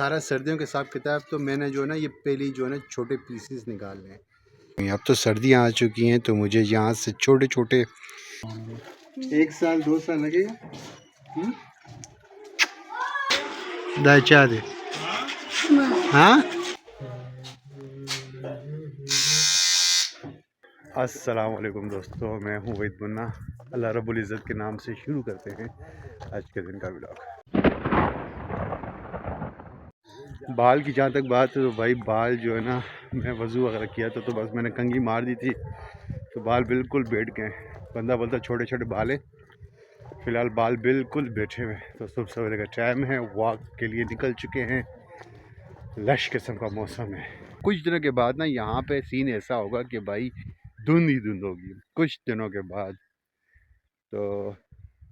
सारा सर्दियों के हिसाब किताब तो मैंने जो है ना ये पहले जो है ना छोटे पीसेस निकाल लें। अब तो सर्दियाँ आ चुकी हैं तो मुझे यहाँ से छोटे छोटे 1 साल 2 साल लगेगा। दाचा दे हाँ। अस्सलाम वालेकुम दोस्तों, मैं हूँ वहीद मुन्ना। अल्लाह रब्बुल इज़्ज़त के नाम से शुरू करते हैं आज के दिन का व्लॉग। बाल की जहाँ तक बात है तो भाई बाल जो है ना, मैं वज़ू वगैरह किया था तो बस मैंने कंघी मार दी थी तो बाल बिल्कुल बैठ गए। बंदा बोलता छोटे छोटे बाल है, फ़िलहाल बाल बिल्कुल बैठे हुए। तो सुबह सवेरे का टाइम है, वॉक के लिए निकल चुके हैं। लश किस्म का मौसम है। कुछ दिनों के बाद ना यहाँ पे सीन ऐसा होगा कि भाई धुंध ही धुंध होगी कुछ दिनों के बाद। तो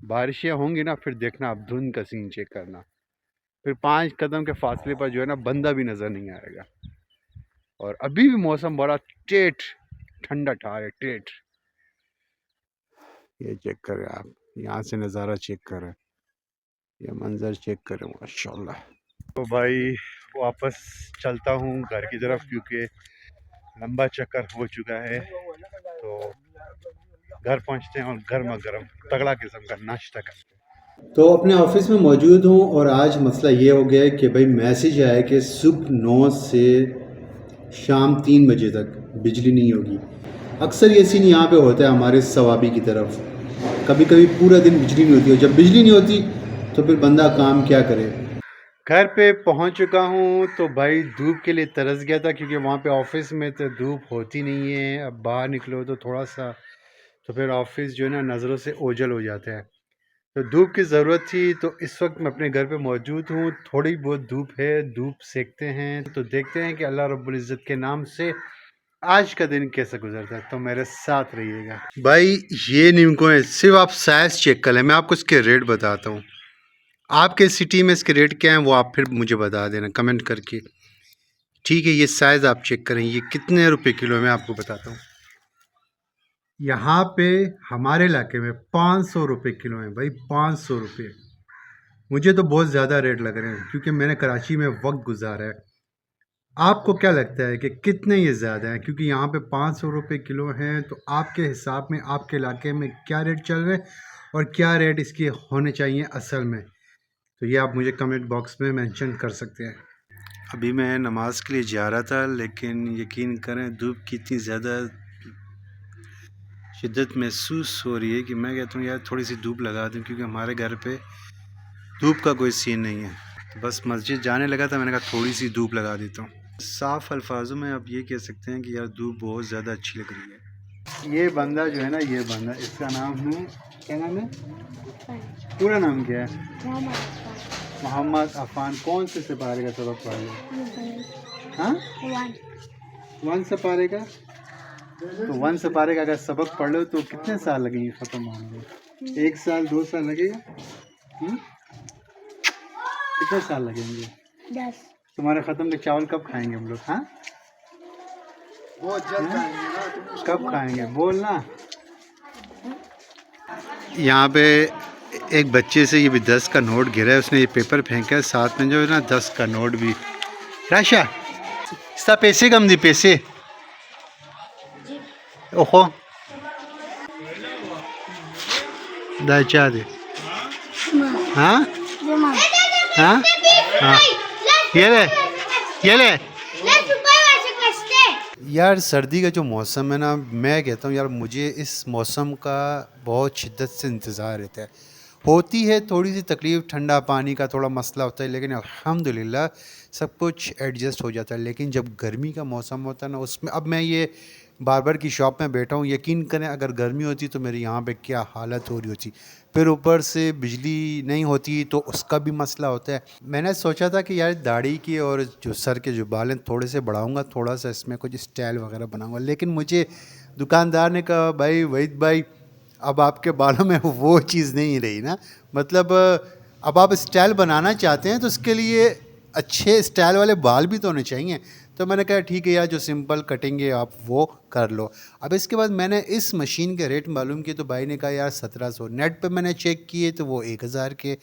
बारिशें होंगी ना, फिर देखना आप धुंध का सीन चेक करना। फिर 5 कदम के फासले पर जो है ना बंदा भी नज़र नहीं आएगा। और अभी भी मौसम बड़ा टेट ठंडा ठार है, टेट। ये चेक करें आप, यहाँ से नज़ारा चेक करें, ये मंजर चेक करें माशाल्लाह। तो भाई वापस चलता हूँ घर की तरफ क्योंकि लंबा चक्कर हो चुका है। तो घर पहुँचते हैं और गर्मा गर्म तगड़ा किस्म का नाश्ता करते हैं। तो अपने ऑफिस में मौजूद हूँ और आज मसला ये हो गया है कि भाई मैसेज आया कि सुबह 9 से शाम 3 बजे तक बिजली नहीं होगी। अक्सर ये सीन यहाँ पे होता है हमारे सवाबी की तरफ। कभी कभी पूरा दिन बिजली नहीं होती और जब बिजली नहीं होती तो फिर बंदा काम क्या करे। घर पे पहुँच चुका हूँ तो भाई धूप के लिए तरस गया था क्योंकि वहाँ पे ऑफिस में तो धूप होती नहीं है। अब बाहर निकलो तो थोड़ा सा तो फिर ऑफिस जो है ना नज़रों से ओझल हो जाता है। तो धूप की ज़रूरत थी तो इस वक्त मैं अपने घर पे मौजूद हूँ। थोड़ी बहुत धूप है, धूप सेकते हैं तो देखते हैं कि अल्लाह रब्बुल इज़्ज़त के नाम से आज का दिन कैसे गुजरता है। तो मेरे साथ रहिएगा भाई। ये नीमको है, सिर्फ आप साइज़ चेक कर लें, मैं आपको इसके रेट बताता हूँ। आपके सिटी में इसके रेट क्या हैं वो आप फिर मुझे बता देना कमेंट करके, ठीक है। ये साइज़ आप चेक करें, ये कितने रुपए किलो है मैं आपको बताता हूँ। यहाँ पे हमारे इलाके में 500 रुपये किलो है भाई, 500 रुपये। मुझे तो बहुत ज़्यादा रेट लग रहे हैं क्योंकि मैंने कराची में वक्त गुजारा है। आपको क्या लगता है कि कितने ये ज़्यादा हैं? क्योंकि यहाँ पे 500 रुपये किलो हैं तो आपके हिसाब में आपके इलाके में क्या रेट चल रहे हैं और क्या रेट इसके होने चाहिए असल में, तो ये आप मुझे कमेंट बॉक्स में मेंशन कर सकते हैं। अभी मैं नमाज़ के लिए जा रहा था लेकिन यकीन करें धूप की इतनी ज़्यादा शिद्दत महसूस हो रही है कि मैं कहता हूँ यार थोड़ी सी धूप लगा दूँ क्योंकि हमारे घर पे धूप का कोई सीन नहीं है। तो बस मस्जिद जाने लगा था, मैंने कहा थोड़ी सी धूप लगा देता हूँ। साफ़ अल्फाजों में आप ये कह सकते हैं कि यार धूप बहुत ज़्यादा अच्छी लग रही है। ये बंदा जो है ना, ये बंदा, इसका नाम है, क्या नाम है, पूरा नाम क्या है? मोहम्मद अफान। कौन से सिपारे का सबक पढ़ लिया? हाँ, 1 सिपारे का। तो 1 सिपारे का अगर सबक पढ़ लो तो कितने साल लगेंगे ख़त्म होने में? 1 साल 2 साल लगेगा? कितने साल लगेंगे? 10। तुम्हारे ख़त्म के चावल कब खाएंगे हम लोग? हाँ, बहुत जल्द खाएंगे ना। कब खाएंगे बोलना। यहाँ पे एक बच्चे से ये भी 10 का नोट गिरा है, उसने ये पेपर फेंका है, साथ में जो है ना 10 का नोट भी। राशा इसका पैसे कम दी, पैसे ओहो दाचा दे हाँ हाँ हाँ, ये ले, ये ले। यार सर्दी का जो मौसम है ना, मैं कहता हूँ यार मुझे इस मौसम का बहुत शिद्दत से इंतज़ार रहता है। होती है थोड़ी सी तकलीफ़, ठंडा पानी का थोड़ा मसला होता है लेकिन अल्हम्दुलिल्लाह सब कुछ एडजस्ट हो जाता है। लेकिन जब गर्मी का मौसम होता है ना, उसमें अब मैं ये बार्बर की शॉप में बैठा हूँ, यकीन करें अगर गर्मी होती तो मेरी यहाँ पे क्या हालत हो रही होती। फिर ऊपर से बिजली नहीं होती तो उसका भी मसला होता है। मैंने सोचा था कि यार दाढ़ी की और जो सर के जो बाल हैं थोड़े से बढ़ाऊँगा, थोड़ा सा इसमें कुछ स्टाइल वगैरह बनाऊँगा, लेकिन मुझे दुकानदार ने कहा भाई वहीद भाई अब आपके बालों में वो चीज़ नहीं रही ना, मतलब अब आप स्टाइल बनाना चाहते हैं तो उसके लिए अच्छे स्टाइल वाले बाल भी तो होने चाहिए। तो मैंने कहा ठीक है यार, जो सिंपल कटेंगे आप वो कर लो। अब इसके बाद मैंने इस मशीन के रेट मालूम किए तो भाई ने कहा यार 1700। नेट पे मैंने चेक किए तो वो 1000 के।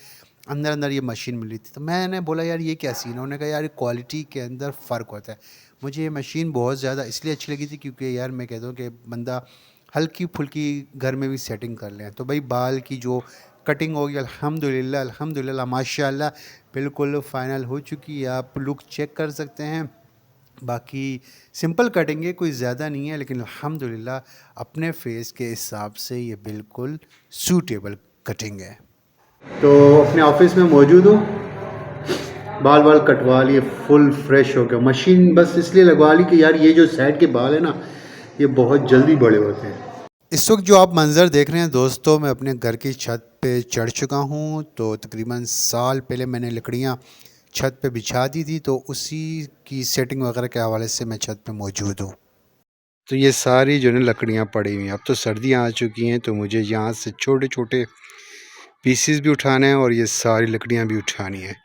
अंदर अंदर ये मशीन मिली थी। तो मैंने बोला यार ये क्या सीन है? उन्होंने कहा यार क्वालिटी के अंदर फ़र्क होता है। मुझे ये मशीन बहुत ज़्यादा इसलिए अच्छी लगी थी क्योंकि यार मैं कहता हूँ कि बंदा हल्की फुल्की घर में भी सेटिंग कर लें। तो भाई बाल की जो कटिंग होगी अल्हम्दुलिल्लाह अल्हम्दुलिल्लाह माशाल्लाह बिल्कुल फ़ाइनल हो चुकी है। आप लुक चेक कर सकते हैं। बाकी सिंपल कटिंग है, कोई ज़्यादा नहीं है, लेकिन अल्हम्दुलिल्लाह अपने फेस के हिसाब से ये बिल्कुल सूटेबल कटिंग है। तो अपने ऑफिस में मौजूद हूँ, बाल वाल कटवा लिए, फुल फ्रेश हो गया। मशीन बस इसलिए लगवा ली कि यार ये जो साइड के बाल है ना, ये बहुत जल्दी बड़े होते हैं। इस वक्त जो आप मंज़र देख रहे हैं दोस्तों, मैं अपने घर की छत पे चढ़ चुका हूँ। तो तकरीबन साल पहले मैंने लकड़ियाँ छत पे बिछा दी थी, तो उसी की सेटिंग वगैरह के हवाले से मैं छत पे मौजूद हूँ। तो ये सारी जो है ना लकड़ियाँ पड़ी हुई हैं। अब तो सर्दियाँ आ चुकी हैं, तो मुझे यहाँ से छोटे छोटे पीसीस भी उठाने हैं और ये सारी लकड़ियाँ भी उठानी है,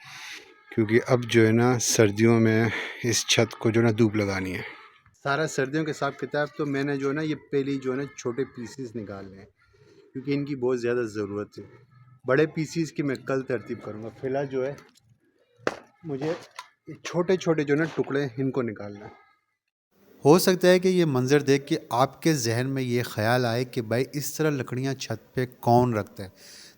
क्योंकि अब जो है ना सर्दियों में इस छत को जो है ना धूप लगानी है। सारा सर्दियों के हिसाब किताब तो मैंने जो है ना ये पहले जो है ना छोटे पीसीस निकालने हैं, क्योंकि इनकी बहुत ज़्यादा ज़रूरत है। बड़े पीसीस की मैं कल तरतीब करूँगा। फिलहाल जो है मुझे छोटे छोटे जो है ना टुकड़े इनको निकालना है। हो सकता है कि ये मंज़र देख के आपके जहन में ये ख़्याल आए कि भाई इस तरह लकड़ियाँ छत पे कौन रखता है।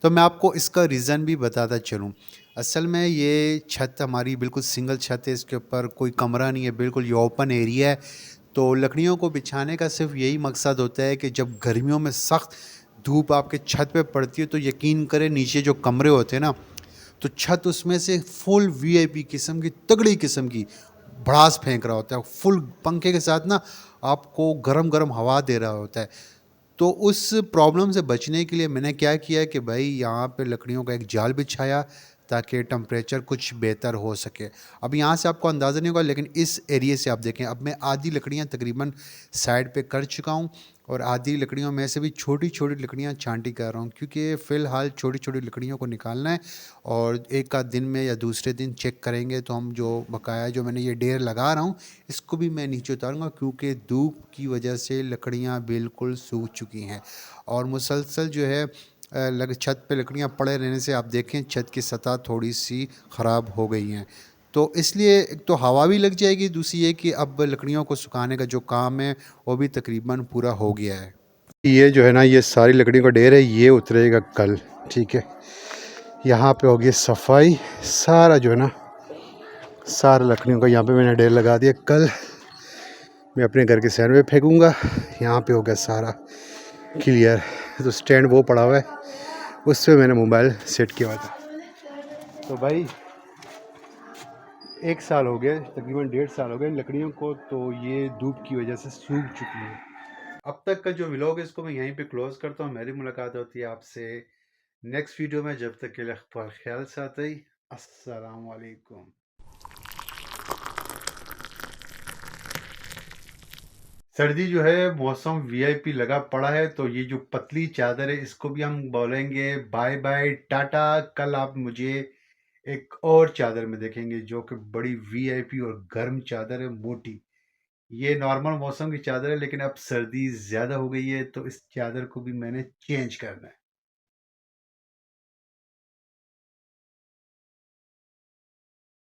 तो मैं आपको इसका रीज़न भी बताता चलूँ। असल में ये छत हमारी बिल्कुल सिंगल छत है, इसके ऊपर कोई कमरा नहीं है, बिल्कुल ये ओपन एरिया है। तो लकड़ियों को बिछाने का सिर्फ यही मकसद होता है कि जब गर्मियों में सख्त धूप आपके छत पे पड़ती है, तो यकीन करें नीचे जो कमरे होते हैं ना, तो छत उसमें से फुल वीआईपी किस्म की, तगड़ी किस्म की भड़ास फेंक रहा होता है, फुल पंखे के साथ ना आपको गरम गरम हवा दे रहा होता है। तो उस प्रॉब्लम से बचने के लिए मैंने क्या किया कि भाई यहाँ पे लकड़ियों का एक जाल बिछाया, ताकि टेम्परेचर कुछ बेहतर हो सके। अब यहाँ से आपको अंदाज़ा नहीं होगा, लेकिन इस एरिए से आप देखें, अब मैं आधी लकड़ियाँ तकरीबन साइड पे कर चुका हूँ, और आधी लकड़ियों में से भी छोटी छोटी लकड़ियाँ छांटी कर रहा हूँ, क्योंकि फ़िलहाल छोटी छोटी लकड़ियों को निकालना है। और एक आध दिन में या दूसरे दिन चेक करेंगे तो हम जो बकाया जो मैंने ये ढेर लगा रहा हूँ, इसको भी मैं नीचे उतारूँगा, क्योंकि धूप की वजह से लकड़ियाँ बिल्कुल सूख चुकी हैं। और मुसलसल जो है लग छत पे लकड़ियाँ पड़े रहने से आप देखें छत की सतह थोड़ी सी ख़राब हो गई हैं। तो इसलिए एक तो हवा भी लग जाएगी, दूसरी ये कि अब लकड़ियों को सुखाने का जो काम है वो भी तकरीबन पूरा हो गया है। ये जो है ना ये सारी लकड़ियों का ढेर है, ये उतरेगा कल, ठीक है। यहाँ पे होगी सफाई, सारा जो है ना सारा लकड़ियों का यहाँ पे मैंने ढेर लगा दिया। कल मैं अपने घर के साइड में फेंकूँगा। यहाँ पे हो गया सारा क्लियर। तो स्टैंड वो पड़ा हुआ है, उस पर मैंने मोबाइल सेट किया हुआ था। तो भाई 1 साल हो गया, तकरीबन 1.5 साल हो गए लकड़ियों को, तो ये धूप की वजह से सूख चुकी है। अब तक का जो व्लॉग है इसको मैं यहीं पे क्लोज करता हूँ। मेरी मुलाकात होती है आपसे नेक्स्ट वीडियो में। जब तक के लिए ख्याल से आते ही अस्सलाम वालेकुम। सर्दी जो है मौसम वीआईपी लगा पड़ा है, तो ये जो पतली चादर है इसको भी हम बोलेंगे बाय बाय टाटा। कल आप मुझे एक और चादर में देखेंगे जो कि बड़ी वीआईपी और गर्म चादर है, मोटी। ये नॉर्मल मौसम की चादर है, लेकिन अब सर्दी ज़्यादा हो गई है, तो इस चादर को भी मैंने चेंज करना है।